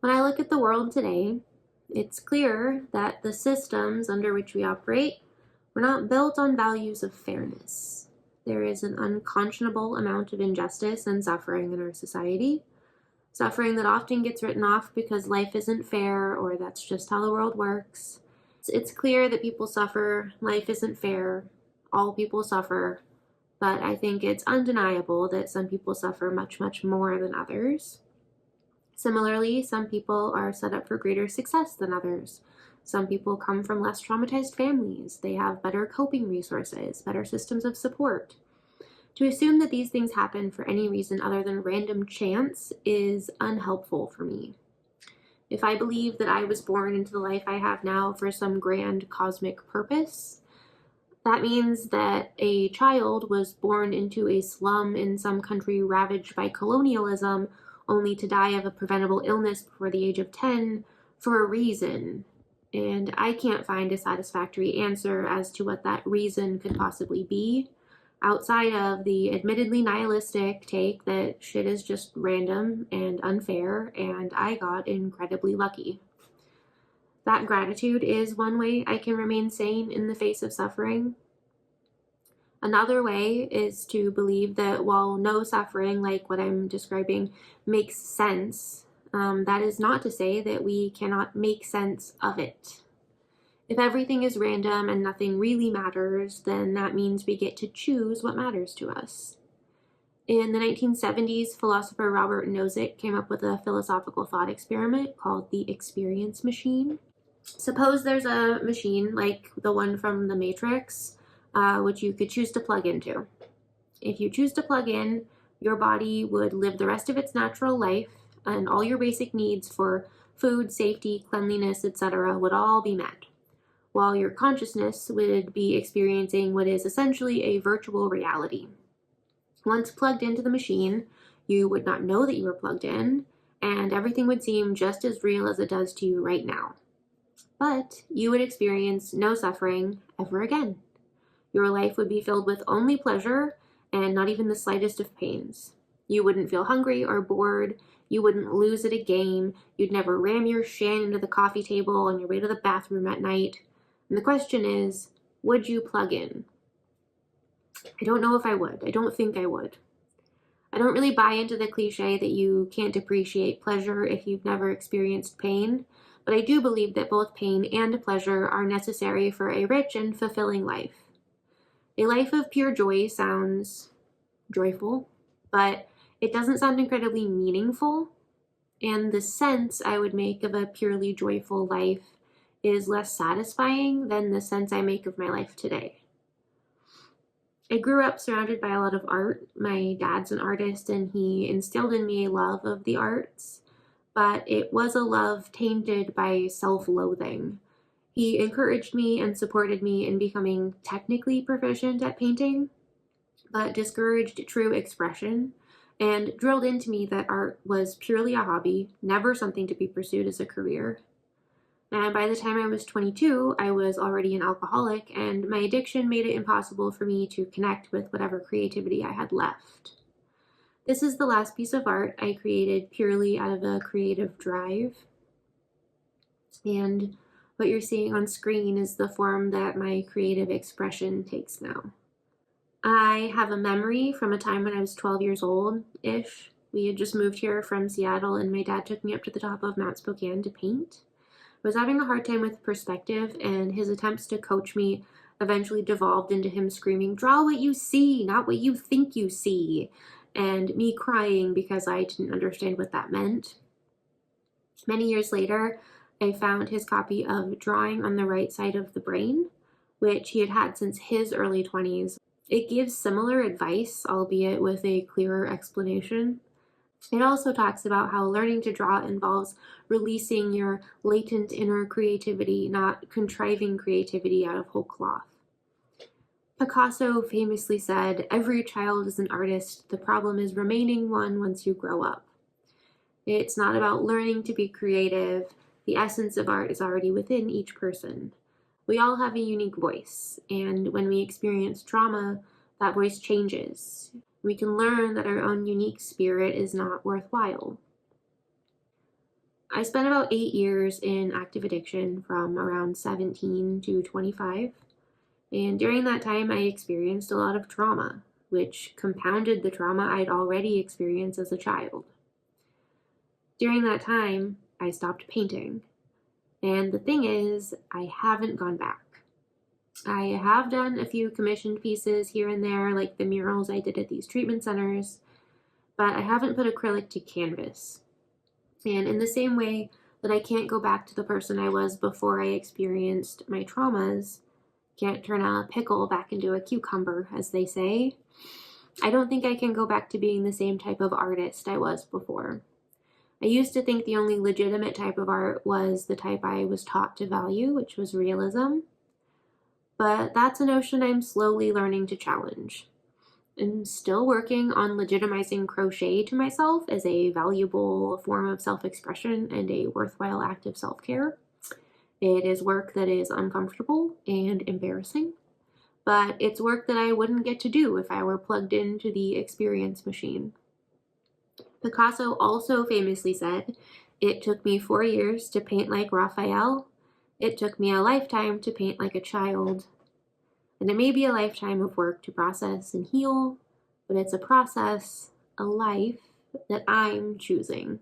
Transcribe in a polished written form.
When I look at the world today, it's clear that the systems under which we operate were not built on values of fairness. There is an unconscionable amount of injustice and suffering in our society, suffering that often gets written off because life isn't fair or that's just how the world works. It's clear that people suffer, life isn't fair, all people suffer, but I think it's undeniable that some people suffer much, much more than others. Similarly, some people are set up for greater success than others. Some people come from less traumatized families. They have better coping resources, better systems of support. To assume that these things happen for any reason other than random chance is unhelpful for me. If I believe that I was born into the life I have now for some grand cosmic purpose, that means that a child was born into a slum in some country ravaged by colonialism only to die of a preventable illness before the age of 10 for a reason. And I can't find a satisfactory answer as to what that reason could possibly be, outside of the admittedly nihilistic take that shit is just random and unfair, and I got incredibly lucky. That gratitude is one way I can remain sane in the face of suffering. Another way is to believe that while no suffering, like what I'm describing, makes sense, that is not to say that we cannot make sense of it. If everything is random and nothing really matters, then that means we get to choose what matters to us. In the 1970s, philosopher Robert Nozick came up with a philosophical thought experiment called the experience machine. Suppose there's a machine like the one from The Matrix, which you could choose to plug into. If you choose to plug in, your body would live the rest of its natural life, and all your basic needs for food, safety, cleanliness, etc. would all be met, while your consciousness would be experiencing what is essentially a virtual reality. Once plugged into the machine, you would not know that you were plugged in, and everything would seem just as real as it does to you right now. But you would experience no suffering ever again. Your life would be filled with only pleasure and not even the slightest of pains. You wouldn't feel hungry or bored. You wouldn't lose at a game. You'd never ram your shin into the coffee table on your way to the bathroom at night. And the question is, would you plug in? I don't know if I would. I don't think I would. I don't really buy into the cliche that you can't appreciate pleasure if you've never experienced pain, but I do believe that both pain and pleasure are necessary for a rich and fulfilling life. A life of pure joy sounds joyful, but it doesn't sound incredibly meaningful, and the sense I would make of a purely joyful life is less satisfying than the sense I make of my life today. I grew up surrounded by a lot of art. My dad's an artist, and he instilled in me a love of the arts, but it was a love tainted by self-loathing. He encouraged me and supported me in becoming technically proficient at painting, but discouraged true expression and drilled into me that art was purely a hobby, never something to be pursued as a career. And by the time I was 22, I was already an alcoholic, and my addiction made it impossible for me to connect with whatever creativity I had left. This is the last piece of art I created purely out of a creative drive. And what you're seeing on screen is the form that my creative expression takes now. I have a memory from a time when I was 12 years old-ish. We had just moved here from Seattle, and my dad took me up to the top of Mount Spokane to paint. I was having a hard time with perspective, and his attempts to coach me eventually devolved into him screaming, "Draw what you see, not what you think you see," and me crying because I didn't understand what that meant. Many years later, I found his copy of Drawing on the Right Side of the Brain, which he had had since his early 20s. It gives similar advice, albeit with a clearer explanation. It also talks about how learning to draw involves releasing your latent inner creativity, not contriving creativity out of whole cloth. Picasso famously said, "Every child is an artist. The problem is remaining one once you grow up." It's not about learning to be creative. The essence of art is already within each person. We all have a unique voice, and when we experience trauma, that voice changes. We can learn that our own unique spirit is not worthwhile. I spent about 8 years in active addiction from around 17 to 25. And during that time, I experienced a lot of trauma, which compounded the trauma I'd already experienced as a child. During that time, I stopped painting. And the thing is, I haven't gone back. I have done a few commissioned pieces here and there, like the murals I did at these treatment centers, but I haven't put acrylic to canvas. And in the same way that I can't go back to the person I was before I experienced my traumas, can't turn a pickle back into a cucumber, as they say, I don't think I can go back to being the same type of artist I was before. I used to think the only legitimate type of art was the type I was taught to value, which was realism. But that's a notion I'm slowly learning to challenge. I'm still working on legitimizing crochet to myself as a valuable form of self-expression and a worthwhile act of self-care. It is work that is uncomfortable and embarrassing, but it's work that I wouldn't get to do if I were plugged into the experience machine. Picasso also famously said, "It took me 4 years to paint like Raphael. It took me a lifetime to paint like a child." And it may be a lifetime of work to process and heal, but it's a process, a life that I'm choosing.